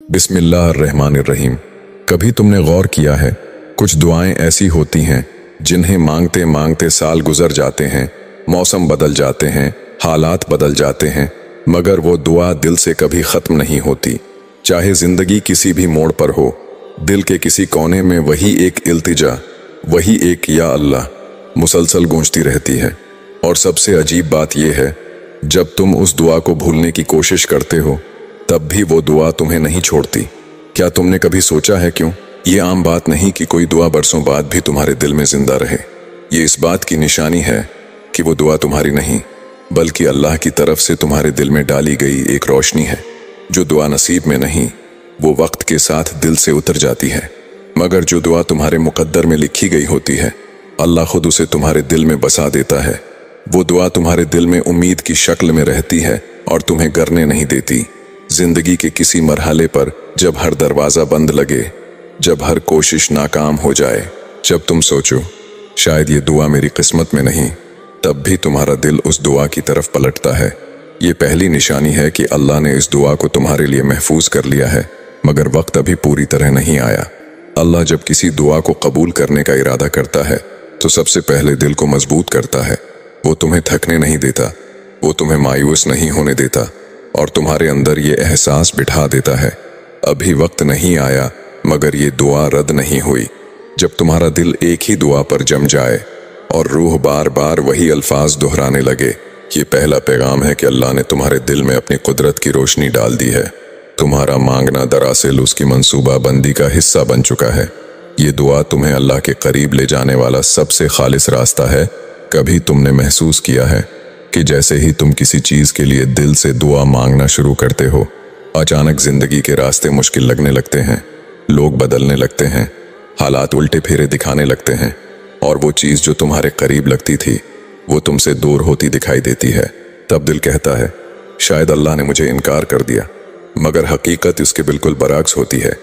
बिस्मिल्लाहिर्रहमानिर्रहीम। कभी तुमने गौर किया है, कुछ दुआएं ऐसी होती हैं जिन्हें मांगते मांगते साल गुजर जाते हैं, मौसम बदल जाते हैं, हालात बदल जाते हैं, मगर वो दुआ दिल से कभी ख़त्म नहीं होती। चाहे ज़िंदगी किसी भी मोड़ पर हो, दिल के किसी कोने में वही एक इल्तिजा, वही एक या अल्लाह मुसलसल गूंजती रहती है। और सबसे अजीब बात यह है, जब तुम उस दुआ को भूलने की कोशिश करते हो तब भी वो दुआ तुम्हें नहीं छोड़ती। क्या तुमने कभी सोचा है क्यों? ये आम बात नहीं कि कोई दुआ बरसों बाद भी तुम्हारे दिल में जिंदा रहे। ये इस बात की निशानी है कि वो दुआ तुम्हारी नहीं, बल्कि अल्लाह की तरफ से तुम्हारे दिल में डाली गई एक रोशनी है। जो दुआ नसीब में नहीं, वो वक्त के साथ दिल से उतर जाती है, मगर जो दुआ तुम्हारे मुकद्दर में लिखी गई होती है, अल्लाह खुद उसे तुम्हारे दिल में बसा देता है। वो दुआ तुम्हारे दिल में उम्मीद की शक्ल में रहती है और तुम्हें गिरने नहीं देती। जिंदगी के किसी मरहले पर जब हर दरवाज़ा बंद लगे, जब हर कोशिश नाकाम हो जाए, जब तुम सोचो शायद ये दुआ मेरी किस्मत में नहीं, तब भी तुम्हारा दिल उस दुआ की तरफ पलटता है। ये पहली निशानी है कि अल्लाह ने इस दुआ को तुम्हारे लिए महफूज कर लिया है, मगर वक्त अभी पूरी तरह नहीं आया। अल्लाह जब किसी दुआ को कबूल करने का इरादा करता है तो सबसे पहले दिल को मजबूत करता है। वो तुम्हें थकने नहीं देता, वो तुम्हें मायूस नहीं होने देता और तुम्हारे अंदर ये एहसास बिठा देता है, अभी वक्त नहीं आया मगर ये दुआ रद्द नहीं हुई। जब तुम्हारा दिल एक ही दुआ पर जम जाए और रूह बार बार वही अल्फाज दोहराने लगे, ये पहला पैगाम है कि अल्लाह ने तुम्हारे दिल में अपनी कुदरत की रोशनी डाल दी है। तुम्हारा मांगना दरअसल उसकी मंसूबा बंदी का हिस्सा बन चुका है। ये दुआ तुम्हें अल्लाह के करीब ले जाने वाला सबसे खालिस रास्ता है। कभी तुमने महसूस किया है कि जैसे ही तुम किसी चीज़ के लिए दिल से दुआ मांगना शुरू करते हो, अचानक जिंदगी के रास्ते मुश्किल लगने लगते हैं, लोग बदलने लगते हैं, हालात उल्टे फेरे दिखाने लगते हैं और वो चीज़ जो तुम्हारे करीब लगती थी वो तुमसे दूर होती दिखाई देती है। तब दिल कहता है शायद अल्लाह ने मुझे इनकार कर दिया, मगर हकीकत इसके बिल्कुल बरअक्स होती है।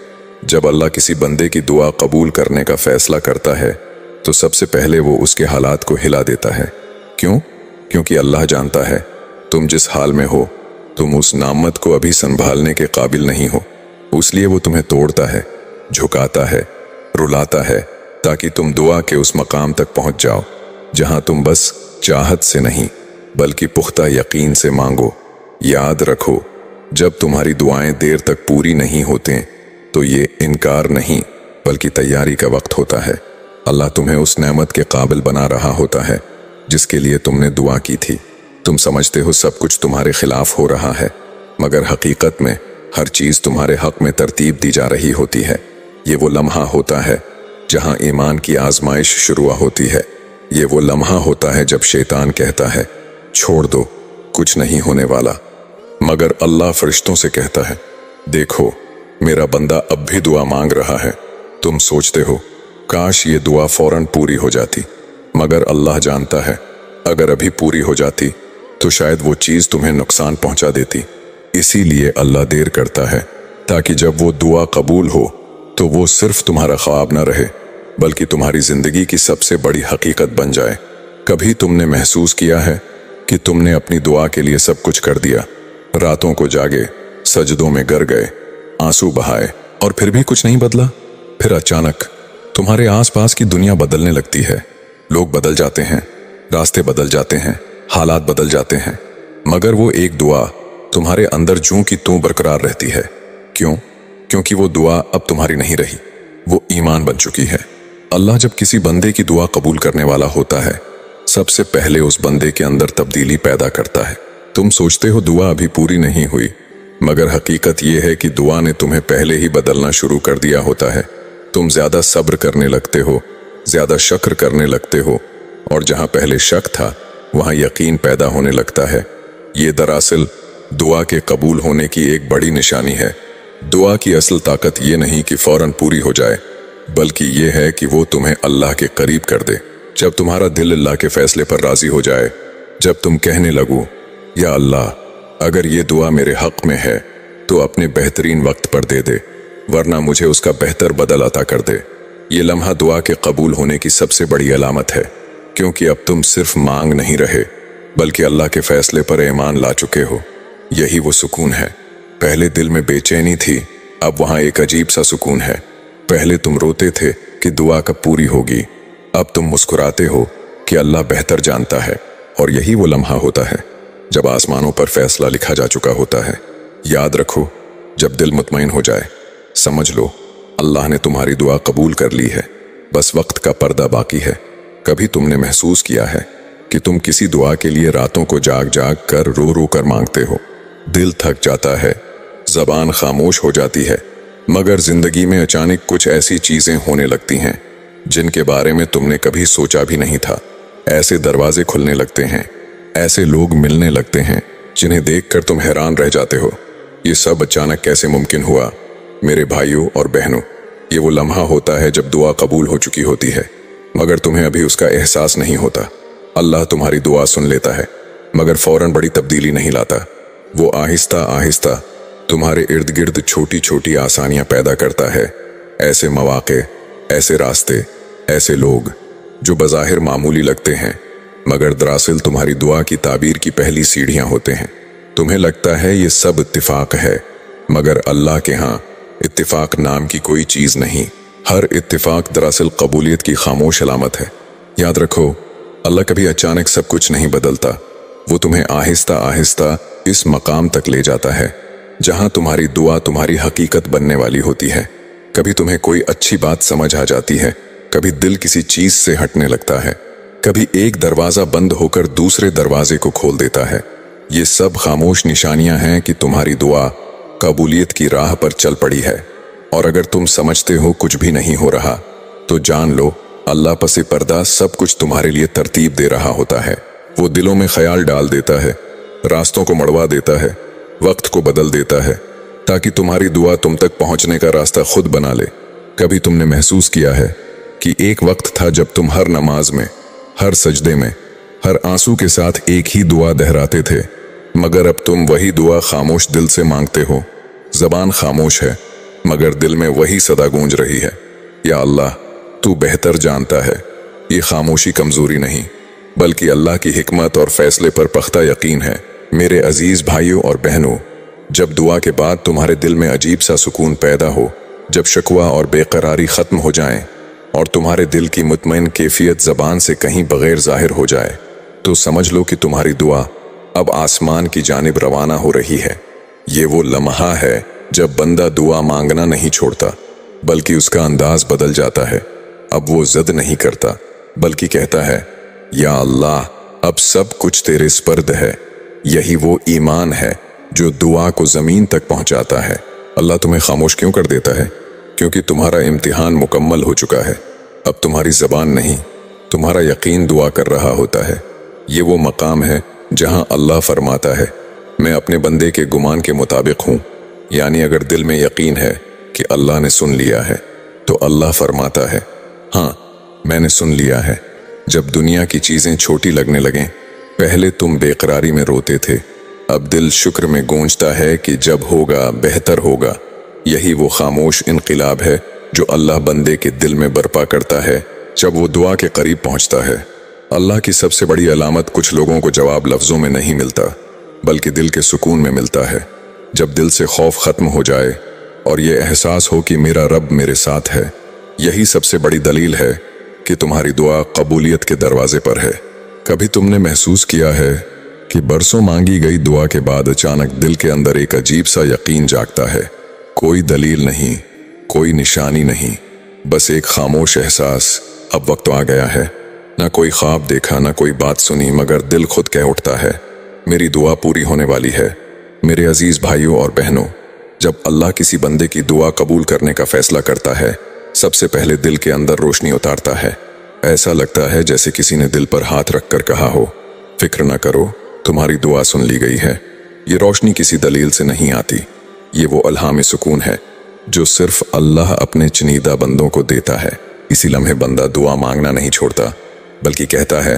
जब अल्लाह किसी बंदे की दुआ कबूल करने का फैसला करता है तो सबसे पहले वो उसके हालात को हिला देता है। क्यों? क्योंकि अल्लाह जानता है तुम जिस हाल में हो, तुम उस नामत को अभी संभालने के काबिल नहीं हो। इसलिए वो तुम्हें तोड़ता है, झुकाता है, रुलाता है, ताकि तुम दुआ के उस मकाम तक पहुंच जाओ जहां तुम बस चाहत से नहीं बल्कि पुख्ता यकीन से मांगो। याद रखो, जब तुम्हारी दुआएं देर तक पूरी नहीं होते तो ये इनकार नहीं बल्कि तैयारी का वक्त होता है। अल्लाह तुम्हें उस नेमत के काबिल बना रहा होता है जिसके लिए तुमने दुआ की थी। तुम समझते हो सब कुछ तुम्हारे खिलाफ हो रहा है, मगर हकीकत में हर चीज़ तुम्हारे हक में तरतीब दी जा रही होती है। ये वो लम्हा होता है जहां ईमान की आजमाइश शुरू होती है। ये वो लम्हा होता है जब शैतान कहता है छोड़ दो, कुछ नहीं होने वाला, मगर अल्लाह फरिश्तों से कहता है देखो मेरा बंदा अब भी दुआ मांग रहा है। तुम सोचते हो काश ये दुआ फौरन पूरी हो जाती, मगर अल्लाह जानता है अगर अभी पूरी हो जाती तो शायद वो चीज़ तुम्हें नुकसान पहुंचा देती। इसीलिए अल्लाह देर करता है ताकि जब वो दुआ कबूल हो तो वो सिर्फ तुम्हारा ख्वाब न रहे बल्कि तुम्हारी जिंदगी की सबसे बड़ी हकीकत बन जाए। कभी तुमने महसूस किया है कि तुमने अपनी दुआ के लिए सब कुछ कर दिया, रातों को जागे, सजदों में गिर गए, आंसू बहाए और फिर भी कुछ नहीं बदला? फिर अचानक तुम्हारे आसपास की दुनिया बदलने लगती है, लोग बदल जाते हैं, रास्ते बदल जाते हैं, हालात बदल जाते हैं, मगर वो एक दुआ तुम्हारे अंदर जूं की त्यों बरकरार रहती है। क्यों? क्योंकि वो दुआ अब तुम्हारी नहीं रही, वो ईमान बन चुकी है। अल्लाह जब किसी बंदे की दुआ कबूल करने वाला होता है, सबसे पहले उस बंदे के अंदर तब्दीली पैदा करता है। तुम सोचते हो दुआ अभी पूरी नहीं हुई, मगर हकीकत ये है कि दुआ ने तुम्हें पहले ही बदलना शुरू कर दिया होता है। तुम ज्यादा सब्र करने लगते हो, ज्यादा शक्र करने लगते हो और जहां पहले शक था वहां यकीन पैदा होने लगता है। ये दरअसल दुआ के कबूल होने की एक बड़ी निशानी है। दुआ की असल ताकत ये नहीं कि फौरन पूरी हो जाए, बल्कि ये है कि वो तुम्हें अल्लाह के करीब कर दे। जब तुम्हारा दिल अल्लाह के फैसले पर राजी हो जाए, जब तुम कहने लगो या अल्लाह अगर ये दुआ मेरे हक में है तो अपने बेहतरीन वक्त पर दे दे, वरना मुझे उसका बेहतर बदल अता कर दे। ये लम्हा दुआ के कबूल होने की सबसे बड़ी अलामत है, क्योंकि अब तुम सिर्फ मांग नहीं रहे बल्कि अल्लाह के फैसले पर ईमान ला चुके हो। यही वो सुकून है। पहले दिल में बेचैनी थी, अब वहां एक अजीब सा सुकून है। पहले तुम रोते थे कि दुआ कब पूरी होगी, अब तुम मुस्कुराते हो कि अल्लाह बेहतर जानता है। और यही वो लम्हा होता है जब आसमानों पर फैसला लिखा जा चुका होता है। याद रखो, जब दिल मुतमईन हो जाए समझ लो अल्लाह ने तुम्हारी दुआ कबूल कर ली है, बस वक्त का पर्दा बाकी है। कभी तुमने महसूस किया है कि तुम किसी दुआ के लिए रातों को जाग जाग कर रो रो कर मांगते हो, दिल थक जाता है, जबान खामोश हो जाती है, मगर जिंदगी में अचानक कुछ ऐसी चीजें होने लगती हैं जिनके बारे में तुमने कभी सोचा भी नहीं था। ऐसे दरवाजे खुलने लगते हैं, ऐसे लोग मिलने लगते हैं जिन्हें देखकर तुम हैरान रह जाते हो, ये सब अचानक कैसे मुमकिन हुआ। मेरे भाइयों और बहनों, ये वो लम्हा होता है जब दुआ कबूल हो चुकी होती है, मगर तुम्हें अभी उसका एहसास नहीं होता। अल्लाह तुम्हारी दुआ सुन लेता है, मगर फौरन बड़ी तब्दीली नहीं लाता। वो आहिस्ता आहिस्ता तुम्हारे इर्द गिर्द छोटी छोटी आसानियां पैदा करता है। ऐसे मौके, ऐसे रास्ते, ऐसे लोग जो बज़ाहिर मामूली लगते हैं, मगर दरअसल तुम्हारी दुआ की ताबीर की पहली सीढ़ियां होते हैं। तुम्हें लगता है ये सब इत्तिफाक है, मगर अल्लाह के यहाँ इत्तिफाक नाम की कोई चीज नहीं। हर इत्तिफाक दरअसल कबूलियत की खामोश अलामत है। याद रखो, अल्लाह कभी अचानक सब कुछ नहीं बदलता, वो तुम्हें आहिस्ता आहिस्ता इस मकाम तक ले जाता है जहां तुम्हारी दुआ तुम्हारी हकीकत बनने वाली होती है। कभी तुम्हें कोई अच्छी बात समझ आ जाती है, कभी दिल किसी चीज से हटने लगता है, कभी एक दरवाजा बंद होकर दूसरे दरवाजे को खोल देता है। ये सब खामोश निशानियां हैं कि तुम्हारी दुआ कबूलियत की राह पर चल पड़ी है। और अगर तुम समझते हो कुछ भी नहीं हो रहा, तो जान लो अल्लाह पसे पर्दा सब कुछ तुम्हारे लिए तरतीब दे रहा होता है। वो दिलों में ख्याल डाल देता है, रास्तों को मड़वा देता है, वक्त को बदल देता है, ताकि तुम्हारी दुआ तुम तक पहुंचने का रास्ता खुद बना ले। कभी तुमने महसूस किया है कि एक वक्त था जब तुम हर नमाज में, हर सजदे में, हर आंसू के साथ एक ही दुआ दोहराते थे, मगर अब तुम वही दुआ खामोश दिल से मांगते हो। जबान खामोश है, मगर दिल में वही सदा गूंज रही है, या अल्लाह तू बेहतर जानता है। ये खामोशी कमजोरी नहीं, बल्कि अल्लाह की हिकमत और फैसले पर पख्ता यकीन है। मेरे अजीज भाइयों और बहनों, जब दुआ के बाद तुम्हारे दिल में अजीब सा सुकून पैदा हो, जब शकवा और बेकरारी खत्म हो जाएं और तुम्हारे दिल की मुतमईन कैफियत जबान से कहीं बगैर जाहिर हो जाए, तो समझ लो कि तुम्हारी दुआ अब आसमान की जानिब रवाना हो रही है। ये वो लम्हा है जब बंदा दुआ मांगना नहीं छोड़ता, बल्कि उसका अंदाज बदल जाता है। अब वो जिद नहीं करता, बल्कि कहता है, या अल्लाह अब सब कुछ तेरे स्पर्द है। यही वो ईमान है जो दुआ को जमीन तक पहुंचाता है। अल्लाह तुम्हें खामोश क्यों कर देता है? क्योंकि तुम्हारा इम्तिहान मुकम्मल हो चुका है। अब तुम्हारी जबान नहीं, तुम्हारा यकीन दुआ कर रहा होता है। ये वो मकाम है जहां अल्लाह फरमाता है, मैं अपने बंदे के गुमान के मुताबिक हूं। यानी अगर दिल में यकीन है कि अल्लाह ने सुन लिया है, तो अल्लाह फरमाता है, हाँ मैंने सुन लिया है। जब दुनिया की चीजें छोटी लगने लगें, पहले तुम बेकरारी में रोते थे, अब दिल शुक्र में गूंजता है कि जब होगा बेहतर होगा। यही वो खामोश इनकिलाब है जो अल्लाह बंदे के दिल में बर्पा करता है जब वो दुआ के करीब पहुंचता है। अल्लाह की सबसे बड़ी अलामत कुछ लोगों को जवाब लफ्जों में नहीं मिलता, बल्कि दिल के सुकून में मिलता है। जब दिल से खौफ खत्म हो जाए और ये एहसास हो कि मेरा रब मेरे साथ है, यही सबसे बड़ी दलील है कि तुम्हारी दुआ कबूलियत के दरवाजे पर है। कभी तुमने महसूस किया है कि बरसों मांगी गई दुआ के बाद अचानक दिल के अंदर एक अजीब सा यकीन जागता है। कोई दलील नहीं, कोई निशानी नहीं, बस एक खामोश एहसास, अब वक्त आ गया है। ना कोई ख्वाब देखा, ना कोई बात सुनी, मगर दिल खुद कह उठता है, मेरी दुआ पूरी होने वाली है। मेरे अजीज भाइयों और बहनों, जब अल्लाह किसी बंदे की दुआ कबूल करने का फैसला करता है, सबसे पहले दिल के अंदर रोशनी उतारता है। ऐसा लगता है जैसे किसी ने दिल पर हाथ रखकर कहा हो, फिक्र न करो, तुम्हारी दुआ सुन ली गई है। ये रोशनी किसी दलील से नहीं आती, ये वो अल्हाम सुकून है जो सिर्फ अल्लाह अपने चुनीदा बंदों को देता है। इसी लम्हे बंदा दुआ मांगना नहीं छोड़ता, बल्कि कहता है,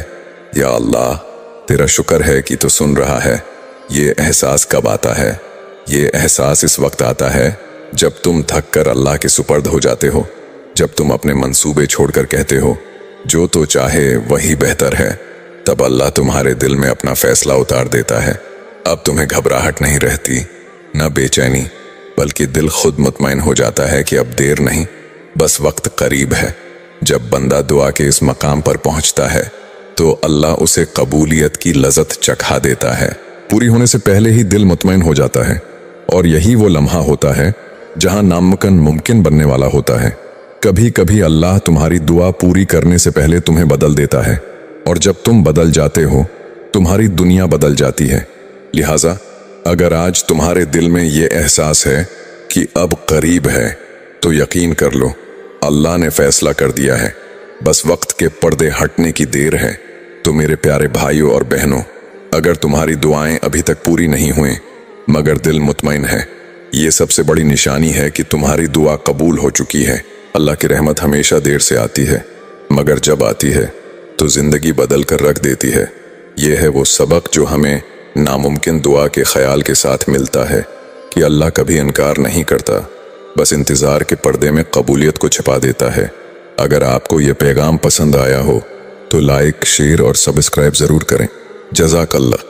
या अल्लाह तेरा शुक्र है कि तू सुन रहा है। ये एहसास कब आता है? ये एहसास इस वक्त आता है जब तुम थक कर अल्लाह के सुपर्द हो जाते हो, जब तुम अपने मंसूबे छोड़कर कहते हो, जो तो चाहे वही बेहतर है। तब अल्लाह तुम्हारे दिल में अपना फैसला उतार देता है। अब तुम्हें घबराहट नहीं रहती, न बेचैनी, बल्कि दिल खुद मुतमईन हो जाता है कि अब देर नहीं, बस वक्त करीब है। जब बंदा दुआ के इस मकाम पर पहुंचता है तो अल्लाह उसे कबूलियत की लज़्ज़त चखा देता है। पूरी होने से पहले ही दिल मुतमईन हो जाता है, और यही वो लम्हा होता है जहां नामुमकिन मुमकिन बनने वाला होता है। कभी कभी अल्लाह तुम्हारी दुआ पूरी करने से पहले तुम्हें बदल देता है, और जब तुम बदल जाते हो तुम्हारी दुनिया बदल जाती है। लिहाजा अगर आज तुम्हारे दिल में ये एहसास है कि अब करीब है, तो यकीन कर लो अल्लाह ने फैसला कर दिया है। बस वक्त के पर्दे हटने की देर है। तो मेरे प्यारे भाइयों और बहनों, अगर तुम्हारी दुआएं अभी तक पूरी नहीं हुई मगर दिल मुतमईन है, ये सबसे बड़ी निशानी है कि तुम्हारी दुआ कबूल हो चुकी है। अल्लाह की रहमत हमेशा देर से आती है, मगर जब आती है तो जिंदगी बदल कर रख देती है। ये है वो सबक जो हमें नामुमकिन दुआ के ख्याल के साथ मिलता है कि अल्लाह कभी इनकार नहीं करता, बस इंतज़ार के पर्दे में कबूलियत को छिपा देता है। अगर आपको ये पैगाम पसंद आया हो तो लाइक, शेयर और सब्सक्राइब ज़रूर करें। जज़ाकल्लाह।